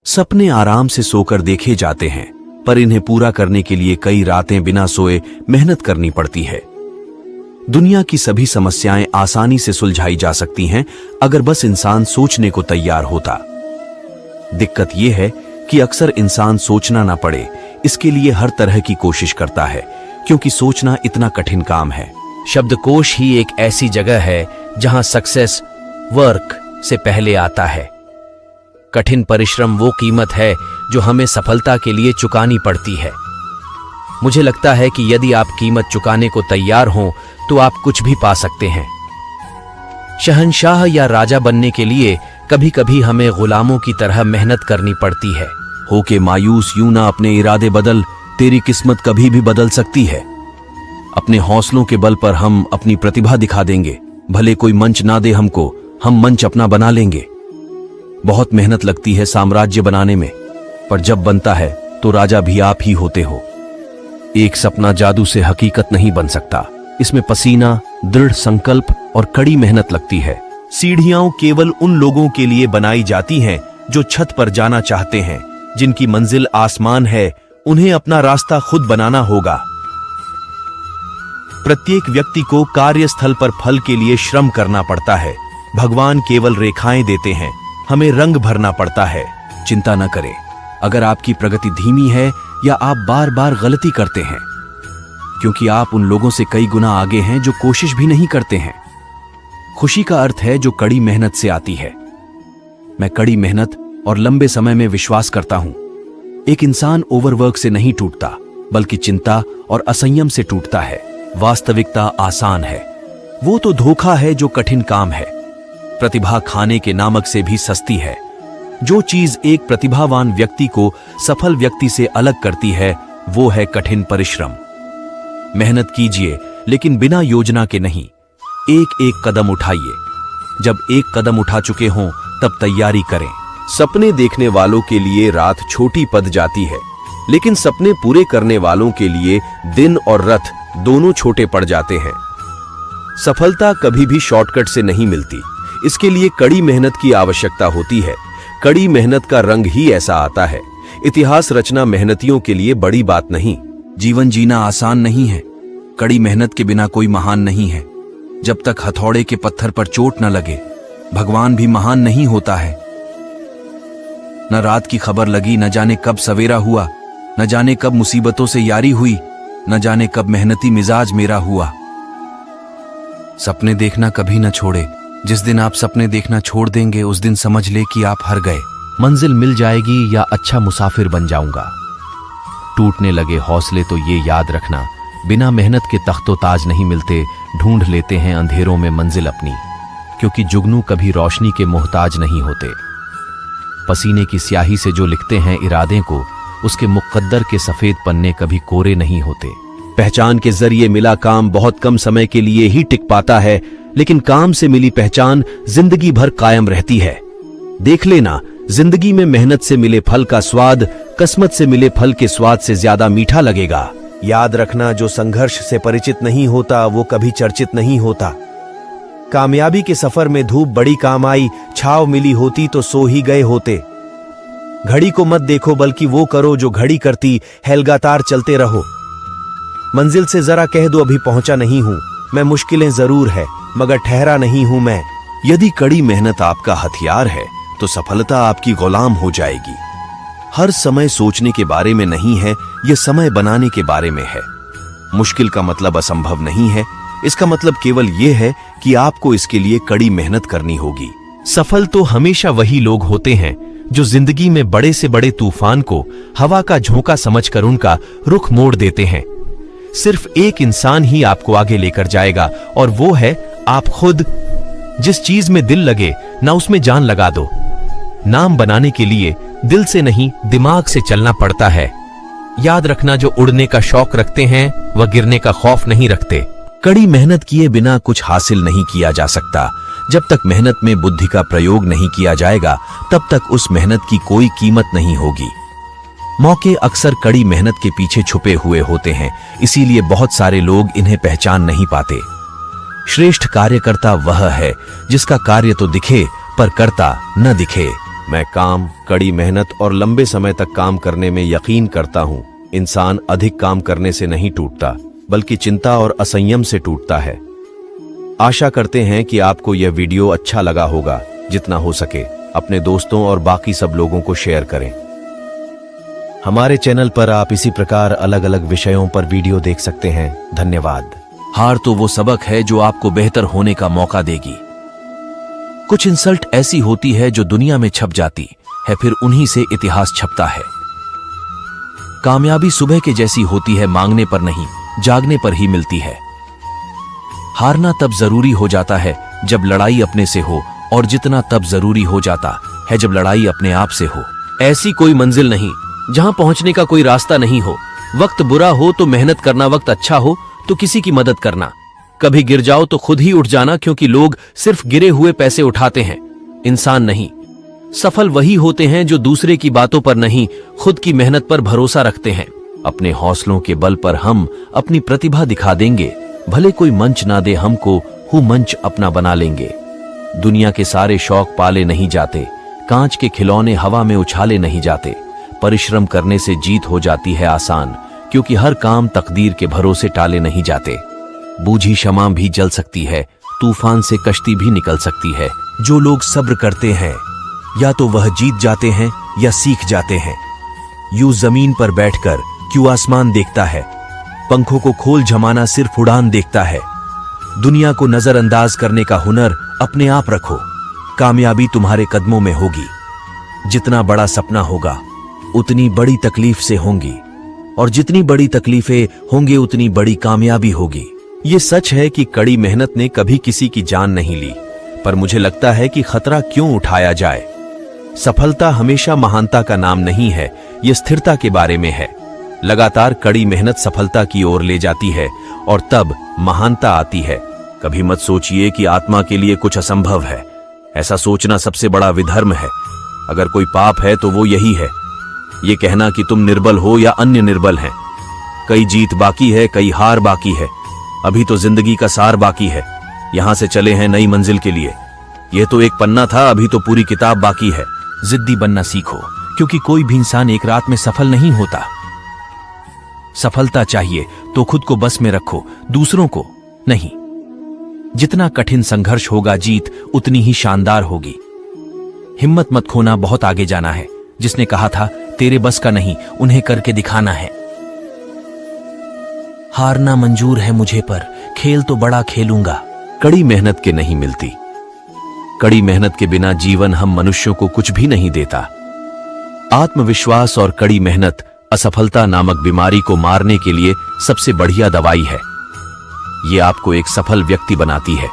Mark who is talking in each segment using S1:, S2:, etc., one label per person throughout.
S1: सपने आराम से सोकर देखे जाते हैं, पर इन्हें पूरा करने के लिए कई रातें बिना सोए मेहनत करनी पड़ती है। दुनिया की सभी समस्याएं आसानी से सुलझाई जा सकती हैं अगर बस इंसान सोचने को तैयार होता। दिक्कत यह है कि अक्सर इंसान सोचना ना पड़े इसके लिए हर तरह की कोशिश करता है, क्योंकि सोचना इतना कठिन काम है।
S2: शब्दकोश ही एक ऐसी जगह है जहां सक्सेस वर्क से पहले आता है। कठिन परिश्रम वो कीमत है जो हमें सफलता के लिए चुकानी पड़ती है। मुझे लगता है कि यदि आप कीमत चुकाने को तैयार हों तो आप कुछ भी पा सकते हैं। शहंशाह या राजा बनने के लिए कभी कभी हमें गुलामों की तरह मेहनत करनी पड़ती है।
S1: होके मायूस यूं ना अपने इरादे बदल, तेरी किस्मत कभी भी बदल सकती है। अपने हौसलों के बल पर हम अपनी प्रतिभा दिखा देंगे। भले कोई मंच ना दे हमको, हम मंच अपना बना लेंगे। बहुत मेहनत लगती है साम्राज्य बनाने में, पर जब बनता है तो राजा भी आप ही होते हो। एक सपना जादू से हकीकत नहीं बन सकता। इसमें पसीना, दृढ़ संकल्प और कड़ी मेहनत लगती है। सीढ़ियां केवल उन लोगों के लिए बनाई जाती हैं जो छत पर जाना चाहते हैं। जिनकी मंजिल आसमान है, उन्हें अपना रास्ता खुद बनाना होगा। प्रत्येक व्यक्ति को कार्यस्थल पर फल के लिए श्रम करना पड़ता है। भगवान केवल रेखाएं देते हैं, हमें रंग भरना पड़ता है। चिंता न करें अगर आपकी प्रगति धीमी है या आप बार बार गलती करते हैं, क्योंकि आप उन लोगों से कई गुना आगे हैं जो कोशिश भी नहीं करते हैं। खुशी का अर्थ है जो कड़ी मेहनत से आती है। मैं कड़ी मेहनत और लंबे समय में विश्वास करता हूं। एक इंसान ओवरवर्क से नहीं टूटता, बल्कि चिंता और असंयम से टूटता है। वास्तविकता आसान है, वो तो धोखा है जो कठिन काम है। प्रतिभा खाने के नामक से भी सस्ती है। जो चीज एक प्रतिभावान व्यक्ति को सफल व्यक्ति से अलग करती है वो है कठिन परिश्रम। मेहनत कीजिए, लेकिन बिना योजना के नहीं। एक एक कदम उठाइए। जब एक कदम उठा चुके हों तब तैयारी करें। सपने देखने वालों के लिए रात छोटी पड़ जाती है, लेकिन सपने पूरे करने वालों के लिए दिन और रात दोनों छोटे पड़ जाते हैं। सफलता कभी भी शॉर्टकट से नहीं मिलती, इसके लिए कड़ी मेहनत की आवश्यकता होती है। कड़ी मेहनत का रंग ही ऐसा आता है। इतिहास रचना मेहनतियों के लिए बड़ी बात नहीं। जीवन जीना आसान नहीं है। कड़ी मेहनत के बिना कोई महान नहीं है। जब तक हथौड़े के पत्थर पर चोट न लगे, भगवान भी महान नहीं होता है। न रात की खबर लगी, न जाने कब सवेरा हुआ, न जाने कब मुसीबतों से यारी हुई, न जाने कब मेहनती मिजाज मेरा हुआ। सपने देखना कभी न छोड़े। जिस दिन आप सपने देखना छोड़ देंगे उस दिन समझ ले कि आप हार गए। मंजिल मिल जाएगी या अच्छा मुसाफिर बन जाऊंगा। टूटने लगे हौसले तो ये याद रखना, बिना मेहनत के तख्तो-ताज नहीं मिलते। ढूंढ लेते हैं अंधेरों में मंजिल अपनी, क्योंकि जुगनू कभी रोशनी के मोहताज नहीं होते। पसीने की स्याही से जो लिखते हैं इरादे को, उसके मुकद्दर के सफेद पन्ने कभी कोरे नहीं होते। पहचान के जरिए मिला काम बहुत कम समय के लिए ही टिक पाता है, लेकिन काम से मिली पहचान जिंदगी भर कायम रहती है। देख लेना, जिंदगी में मेहनत से मिले फल का स्वाद किस्मत से मिले फल के स्वाद से ज्यादा मीठा लगेगा। याद रखना, जो संघर्ष से परिचित नहीं होता वो कभी चर्चित नहीं होता। कामयाबी के सफर में धूप बड़ी काम आई, छाव मिली होती तो सो ही गए होते। घड़ी को मत देखो, बल्कि वो करो जो घड़ी करती है, लगातार चलते रहो। मंजिल से जरा कह दो अभी पहुंचा नहीं हूं मैं, मुश्किलें जरूर है मगर ठहरा नहीं हूं मैं। यदि कड़ी मेहनत आपका हथियार है तो सफलता आपकी गुलाम हो जाएगी। हर समय सोचने के बारे में नहीं है, यह समय बनाने के बारे में है। मुश्किल का मतलब असंभव नहीं है, इसका मतलब केवल यह है कि आपको इसके लिए कड़ी मेहनत करनी होगी।
S2: सफल तो हमेशा वही लोग होते हैं जो जिंदगी में बड़े से बड़े तूफान को हवा का झोंका समझकर उनका रुख मोड़ देते हैं। सिर्फ एक इंसान ही आपको आगे लेकर जाएगा, और वो है आप खुद। जिस चीज में दिल लगे ना उसमें जान लगा दो। नाम बनाने के लिए दिल से नहीं दिमाग से चलना पड़ता है। याद रखना, जो उड़ने का शौक रखते हैं वह गिरने का खौफ नहीं रखते।
S1: कड़ी मेहनत किए बिना कुछ हासिल नहीं किया जा सकता। जब तक मेहनत में बुद्धि का प्रयोग नहीं किया जाएगा तब तक उस मेहनत की कोई कीमत नहीं होगी। मौके अक्सर कड़ी मेहनत के पीछे छुपे हुए होते हैं, इसीलिए बहुत सारे लोग इन्हें पहचान नहीं पाते। श्रेष्ठ कार्यकर्ता वह है जिसका कार्य तो दिखे पर करता न दिखे। मैं काम, कड़ी मेहनत और लंबे समय तक काम करने में यकीन करता हूँ। इंसान अधिक काम करने से नहीं टूटता, बल्कि चिंता और असंयम से टूटता है। आशा करते हैं कि आपको यह वीडियो अच्छा लगा होगा। जितना हो सके अपने दोस्तों और बाकी सब लोगों को शेयर करें। हमारे चैनल पर आप इसी प्रकार अलग अलग विषयों पर वीडियो देख सकते हैं। धन्यवाद।
S2: हार तो वो सबक है जो आपको बेहतर होने का मौका देगी। कुछ इंसल्ट ऐसी होती है जो दुनिया में छप जाती है, फिर उन्हीं से इतिहास छपता है। कामयाबी सुबह के जैसी होती है, मांगने पर नहीं, जागने पर ही मिलती है। हारना तब जरूरी हो जाता है जब लड़ाई अपने से हो, और जितना तब जरूरी हो जाता है जब लड़ाई अपने आप से हो। ऐसी कोई मंजिल नहीं जहां पहुंचने का कोई रास्ता नहीं हो। वक्त बुरा हो तो मेहनत करना, वक्त अच्छा हो तो किसी की मदद करना। कभी गिर जाओ तो खुद ही उठ जाना, क्योंकि लोग सिर्फ गिरे हुए पैसे उठाते हैं, इंसान नहीं। सफल वही होते हैं जो दूसरे की बातों पर नहीं, खुद की मेहनत पर भरोसा रखते हैं। अपने हौसलों के बल पर हम अपनी प्रतिभा दिखा देंगे। भले कोई मंच ना दे हमको, मंच अपना बना लेंगे। दुनिया के सारे शौक पाले नहीं जाते, कांच के खिलौने हवा में उछाले नहीं जाते। परिश्रम करने से जीत हो जाती है आसान, क्योंकि हर काम तकदीर के भरोसे टाले नहीं जाते। बूझी शमा भी जल सकती है, तूफान से कश्ती भी निकल सकती है। जो लोग सब्र करते हैं या तो वह जीत जाते हैं या सीख जाते हैं। यूं जमीन पर बैठकर क्यों आसमान देखता है, पंखों को खोल जमाना सिर्फ उड़ान देखता है। दुनिया को नजरअंदाज करने का हुनर अपने आप रखो। कामयाबी तुम्हारे कदमों में होगी। जितना बड़ा सपना होगा उतनी बड़ी तकलीफ से होंगी, और जितनी बड़ी तकलीफें होंगी उतनी बड़ी कामयाबी होगी। ये सच है कि कड़ी मेहनत ने कभी किसी की जान नहीं ली, पर मुझे लगता है कि खतरा क्यों उठाया जाए। सफलता हमेशा महानता का नाम नहीं है, यह स्थिरता के बारे में है। लगातार कड़ी मेहनत सफलता की ओर ले जाती है, और तब महानता आती है। कभी मत सोचिए कि आत्मा के लिए कुछ असंभव है। ऐसा सोचना सबसे बड़ा विधर्म है। अगर कोई पाप है तो वो यही है, ये कहना कि तुम निर्बल हो या अन्य निर्बल हैं। कई जीत बाकी है, कई हार बाकी है। अभी तो जिंदगी का सार बाकी है। यहां से चले हैं नई मंजिल के लिए। यह तो एक पन्ना था, अभी तो पूरी किताब बाकी है। जिद्दी बनना सीखो, क्योंकि कोई भी इंसान एक रात में सफल नहीं होता। सफलता चाहिए तो खुद को बस में रखो, दूसरों को नहीं। जितना कठिन संघर्ष होगा, जीत उतनी ही शानदार होगी। हिम्मत मत खोना, बहुत आगे जाना है। जिसने कहा था तेरे बस का नहीं, उन्हें करके दिखाना है। हारना मंजूर है मुझे, पर खेल तो बड़ा खेलूंगा।
S1: कड़ी मेहनत के नहीं मिलती। कड़ी मेहनत के बिना जीवन हम मनुष्यों को कुछ भी नहीं देता। आत्मविश्वास और कड़ी मेहनत असफलता नामक बीमारी को मारने के लिए सबसे बढ़िया दवाई है। ये आपको एक सफल व्यक्ति बनाती है।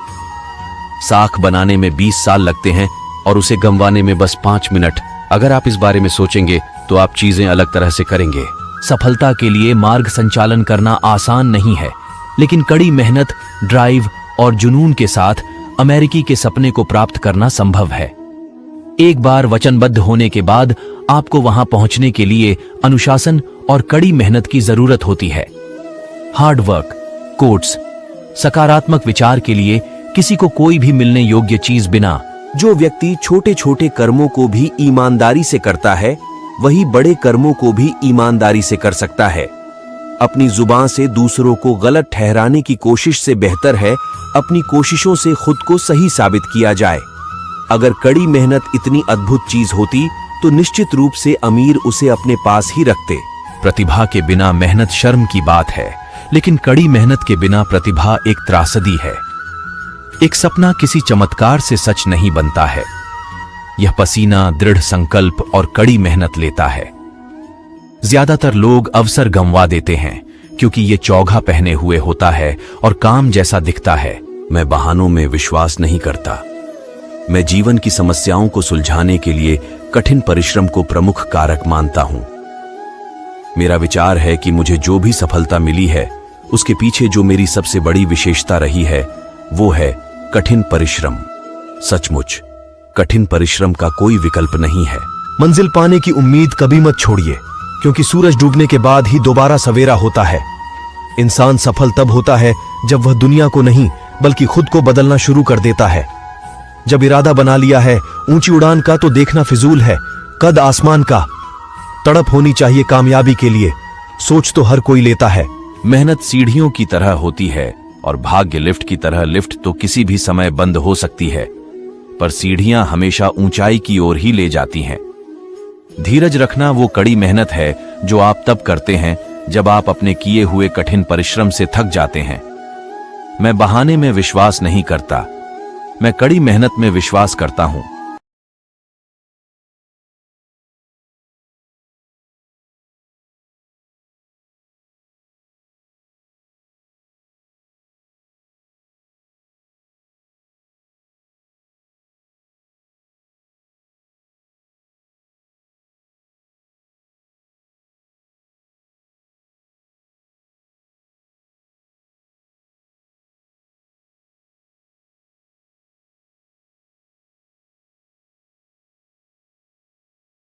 S1: साख बनाने में 20 साल लगते हैं और उसे गंवाने में बस 5 मिनट। अगर आप इस बारे में सोचेंगे तो आप चीजें अलग तरह से करेंगे।
S2: सफलता के लिए मार्ग संचालन करना आसान नहीं है, लेकिन कड़ी मेहनत, ड्राइव और जुनून के साथ अमेरिकी के सपने को प्राप्त करना संभव है। एक बार वचनबद्ध होने के बाद आपको वहां पहुंचने के लिए अनुशासन और कड़ी मेहनत की जरूरत होती है। हार्ड वर्क, कोट्स, सकारात्मक विचार के लिए किसी को कोई भी मिलने योग्य चीज बिना।
S1: जो व्यक्ति छोटे छोटे कर्मों को भी ईमानदारी से करता है, वही बड़े कर्मों को भी ईमानदारी से कर सकता है। अपनी जुबान से दूसरों को गलत ठहराने की कोशिश से बेहतर है अपनी कोशिशों से खुद को सही साबित किया जाए। अगर कड़ी मेहनत इतनी अद्भुत चीज होती तो निश्चित रूप से अमीर उसे अपने पास ही रखते।
S2: प्रतिभा के बिना मेहनत शर्म की बात है, लेकिन कड़ी मेहनत के बिना प्रतिभा एक त्रासदी है। एक सपना किसी चमत्कार से सच नहीं बनता है। यह पसीना, दृढ़ संकल्प और कड़ी मेहनत लेता है। ज्यादातर लोग अवसर गंवा देते हैं क्योंकि ये चौघा पहने हुए होता है और काम जैसा दिखता है।
S1: मैं बहानों में विश्वास नहीं करता। मैं जीवन की समस्याओं को सुलझाने के लिए कठिन परिश्रम को प्रमुख कारक मानता हूं। मेरा विचार है कि मुझे जो भी सफलता मिली है उसके पीछे जो मेरी सबसे बड़ी विशेषता रही है वो है कठिन परिश्रम। सचमुच कठिन परिश्रम का कोई विकल्प नहीं है।
S3: मंजिल पाने की उम्मीद कभी मत छोड़िए, क्योंकि सूरज डूबने के बाद ही दोबारा सवेरा होता है। इंसान सफल तब होता है जब वह दुनिया को नहीं बल्कि खुद को बदलना शुरू कर देता है। जब इरादा बना लिया है ऊंची उड़ान का तो देखना फिजूल है, कद आसमान का। तड़प होनी चाहिए कामयाबी के लिए, सोच तो हर कोई लेता है।
S1: मेहनत सीढ़ियों की तरह होती है और भाग्य लिफ्ट की तरह। लिफ्ट तो किसी भी समय बंद हो सकती है, पर सीढ़ियां हमेशा ऊंचाई की ओर ही ले जाती हैं। धीरज रखना वो कड़ी मेहनत है जो आप तब करते हैं जब आप अपने किए हुए कठिन परिश्रम से थक जाते हैं। मैं बहाने में विश्वास नहीं करता, मैं कड़ी मेहनत में विश्वास करता हूं।